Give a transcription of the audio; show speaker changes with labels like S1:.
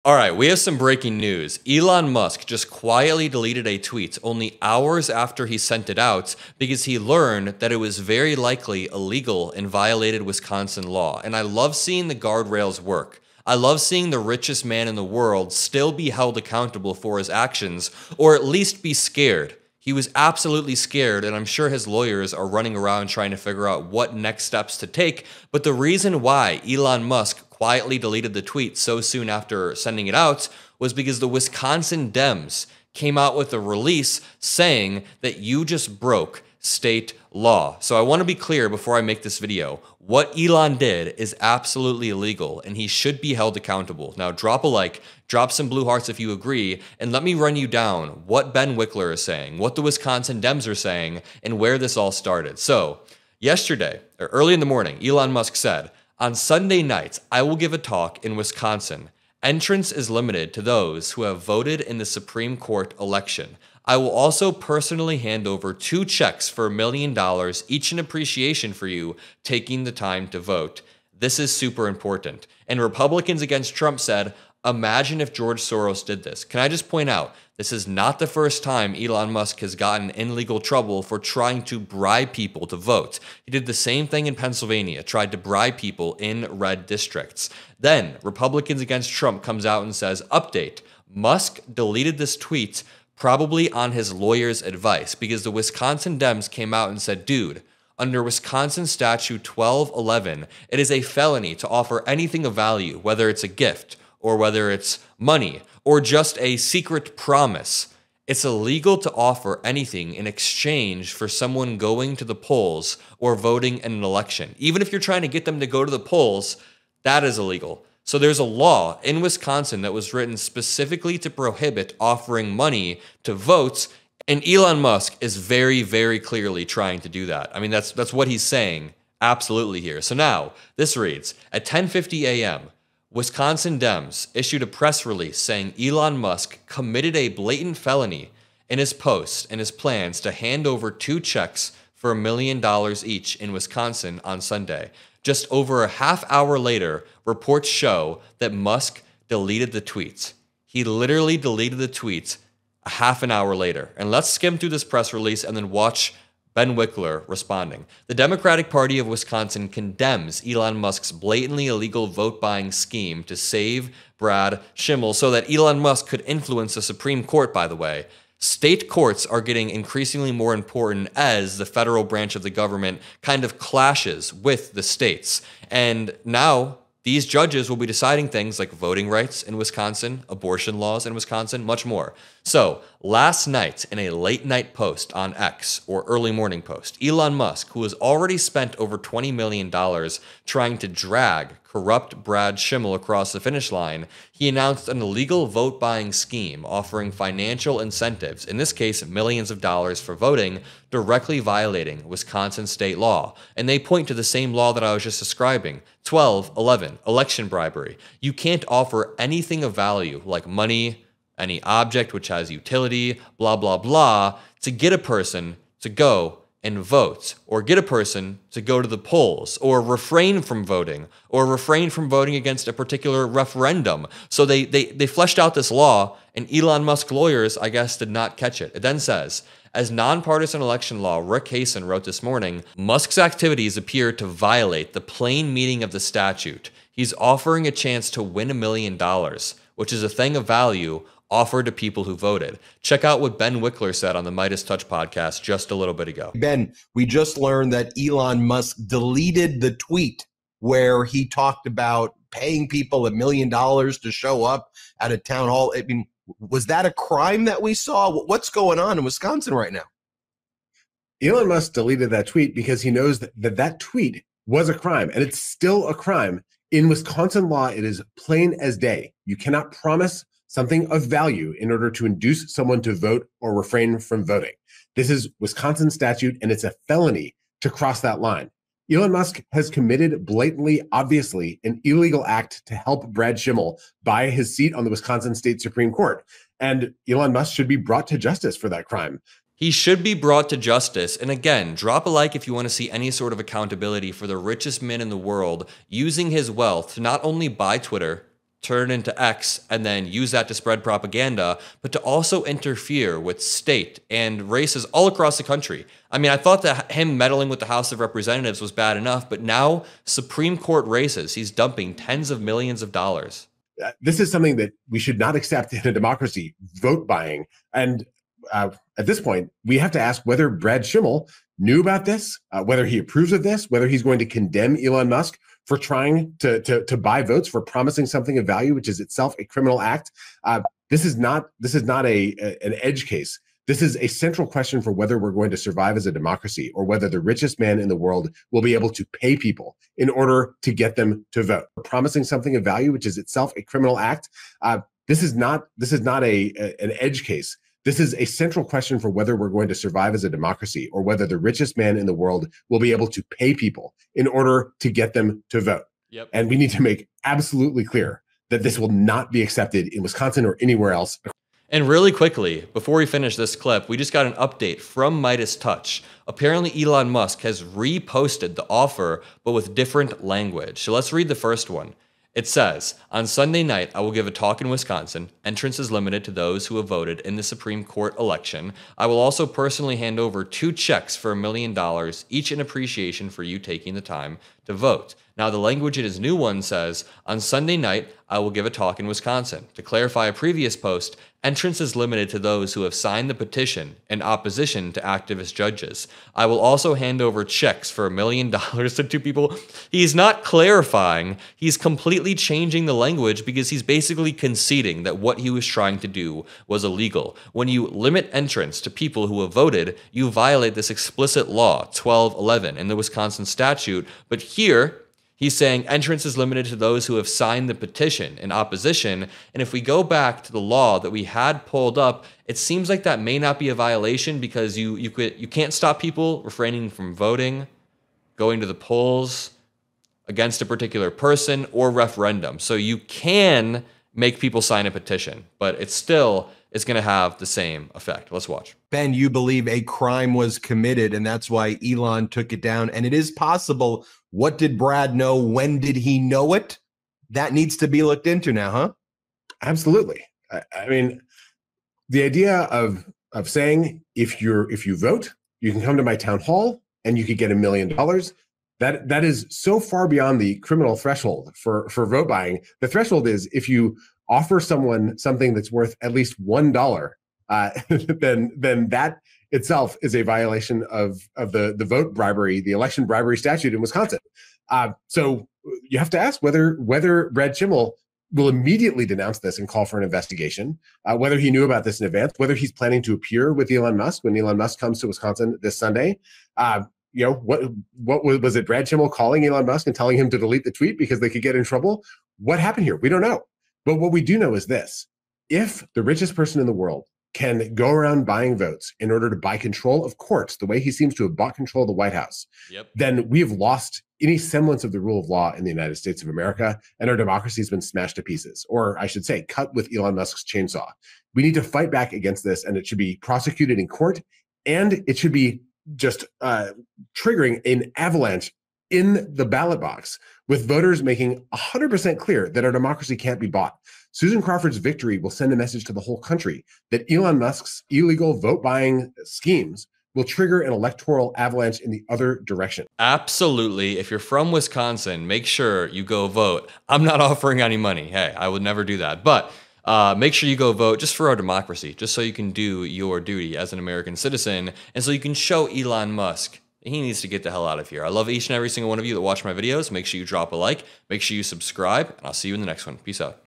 S1: All right, we have some breaking news. Elon Musk just quietly deleted a tweet only hours after he sent it out because he learned that it was very likely illegal and violated Wisconsin law. And I love seeing the guardrails work. I love seeing the richest man in the world still be held accountable for his actions, or at least be scared. He was absolutely scared, and I'm sure his lawyers are running around trying to figure out what next steps to take. But the reason why Elon Musk quietly deleted the tweet so soon after sending it out was because the Wisconsin Dems came out with a release saying that you just broke state law. So I want to be clear before I make this video. What Elon did is absolutely illegal and he should be held accountable. Now drop a like, drop some blue hearts if you agree, and let me run you down what Ben Wickler is saying, what the Wisconsin Dems are saying, and where this all started. So yesterday, or early in the morning, Elon Musk said, "On Sunday nights, I will give a talk in Wisconsin. Entrance is limited to those who have voted in the Supreme Court election. I will also personally hand over 2 checks for $1 million each in appreciation for you taking the time to vote. This is super important." And Republicans against Trump said, "Imagine if George Soros did this." Can I just point out, this is not the first time Elon Musk has gotten in legal trouble for trying to bribe people to vote. He did the same thing in Pennsylvania, tried to bribe people in red districts. Then Republicans against Trump comes out and says, update, Musk deleted this tweet probably on his lawyer's advice, because the Wisconsin Dems came out and said, dude, under Wisconsin Statute 1211, it is a felony to offer anything of value, whether it's a gift or whether it's money or just a secret promise. It's illegal to offer anything in exchange for someone going to the polls or voting in an election. Even if you're trying to get them to go to the polls, that is illegal. So there's a law in Wisconsin that was written specifically to prohibit offering money to votes, and Elon Musk is very, very clearly trying to do that. I mean, that's what he's saying absolutely here. So now, this reads, at 10:50 a.m., Wisconsin Dems issued a press release saying Elon Musk committed a blatant felony in his post and his plans to hand over 2 checks for $1 million each in Wisconsin on Sunday. Just over a half hour later, reports show that Musk deleted the tweets. He literally deleted the tweets a half an hour later. And let's skim through this press release and then watch Ben Wickler responding. The Democratic Party of Wisconsin condemns Elon Musk's blatantly illegal vote-buying scheme to save Brad Schimmel so that Elon Musk could influence the Supreme Court, by the way. State courts are getting increasingly more important as the federal branch of the government kind of clashes with the states. And now these judges will be deciding things like voting rights in Wisconsin, abortion laws in Wisconsin, much more. So last night in a late night post on X, or early morning post, Elon Musk, who has already spent over $20 million trying to drag corrupt Brad Schimmel across the finish line, he announced an illegal vote-buying scheme offering financial incentives, in this case millions of dollars for voting, directly violating Wisconsin state law. And they point to the same law that I was just describing, 1211, election bribery. You can't offer anything of value like money, any object which has utility, blah, blah, blah, to get a person to go and vote, or get a person to go to the polls, or refrain from voting against a particular referendum. So they fleshed out this law, and Elon Musk lawyers, I guess, did not catch it. It then says, as nonpartisan election law, Rick Hasen wrote this morning, Musk's activities appear to violate the plain meaning of the statute. He's offering a chance to win $1 million, which is a thing of value offered to people who voted. Check out what Ben Wickler said on the MeidasTouch podcast just a little bit ago.
S2: Ben, we just learned that Elon Musk deleted the tweet where he talked about paying people $1 million to show up at a town hall. I mean, was that a crime that we saw? What's going on in Wisconsin right now?
S3: Elon Musk deleted that tweet because he knows that tweet was a crime, and it's still a crime. In Wisconsin law, it is plain as day. You cannot promise something of value in order to induce someone to vote or refrain from voting. This is Wisconsin statute, and it's a felony to cross that line. Elon Musk has committed blatantly, obviously, an illegal act to help Brad Schimmel buy his seat on the Wisconsin State Supreme Court. And Elon Musk should be brought to justice for that crime.
S1: He should be brought to justice. And again, drop a like if you want to see any sort of accountability for the richest man in the world using his wealth to not only buy Twitter, turn it into X, and then use that to spread propaganda, but to also interfere with state and races all across the country. I mean, I thought that him meddling with the House of Representatives was bad enough, but now Supreme Court races, he's dumping tens of millions of dollars.
S3: This is something that we should not accept in a democracy, vote buying. And at this point, we have to ask whether Brad Schimmel knew about this, whether he approves of this, whether he's going to condemn Elon Musk for trying to buy votes, for promising something of value, which is itself a criminal act. This is not an edge case. This is a central question for whether we're going to survive as a democracy, or whether the richest man in the world will be able to pay people in order to get them to vote. Promising something of value, which is itself a criminal act. This is not an edge case. This is a central question for whether we're going to survive as a democracy, or whether the richest man in the world will be able to pay people in order to get them to vote.
S1: Yep.
S3: And we need to make absolutely clear that this will not be accepted in Wisconsin or anywhere else.
S1: And really quickly, before we finish this clip, we just got an update from MeidasTouch. Apparently, Elon Musk has reposted the offer, but with different language. So let's read the first one. It says, on Sunday night, I will give a talk in Wisconsin. Entrance is limited to those who have voted in the Supreme Court election. I will also personally hand over 2 checks for $1 million, each in appreciation for you taking the time to vote. Now, the language in his new one says, on Sunday night, I will give a talk in Wisconsin. To clarify a previous post, entrance is limited to those who have signed the petition in opposition to activist judges. I will also hand over checks for $1 million to 2 people. He's not clarifying. He's completely changing the language because he's basically conceding that what he was trying to do was illegal. When you limit entrance to people who have voted, you violate this explicit law, 1211, in the Wisconsin statute. But here, he's saying entrance is limited to those who have signed the petition in opposition. And if we go back to the law that we had pulled up, it seems like that may not be a violation because you can't stop people refraining from voting, going to the polls against a particular person or referendum. So you can make people sign a petition, but it still is going to have the same effect. Let's watch.
S2: Ben, you believe a crime was committed, and that's why Elon took it down. And it is possible. What did Brad know? When did he know it? That needs to be looked into now, huh?
S3: Absolutely. I mean, the idea of saying if you vote, you can come to my town hall and you could get $1 million. That is so far beyond the criminal threshold for vote buying. The threshold is if you offer someone something that's worth at least $1, then that itself is a violation of the vote bribery, the election bribery statute in Wisconsin. So you have to ask whether Brad Schimmel will immediately denounce this and call for an investigation, whether he knew about this in advance, whether he's planning to appear with Elon Musk when Elon Musk comes to Wisconsin this Sunday. What was it? Brad Schimmel calling Elon Musk and telling him to delete the tweet because they could get in trouble? What happened here? We don't know. But what we do know is this: if the richest person in the world can go around buying votes in order to buy control of courts, the way he seems to have bought control of the White House, then we have lost any semblance of the rule of law in the United States of America, and our democracy has been smashed to pieces, or I should say, cut with Elon Musk's chainsaw. We need to fight back against this, and it should be prosecuted in court, and it should be just triggering an avalanche in the ballot box, with voters making 100% clear that our democracy can't be bought. Susan Crawford's victory will send a message to the whole country that Elon Musk's illegal vote buying schemes will trigger an electoral avalanche in the other direction.
S1: Absolutely. If you're from Wisconsin, make sure you go vote. I'm not offering any money. Hey, I would never do that. But make sure you go vote just for our democracy, just so you can do your duty as an American citizen, and so you can show Elon Musk he needs to get the hell out of here. I love each and every single one of you that watch my videos. Make sure you drop a like, make sure you subscribe, and I'll see you in the next one. Peace out.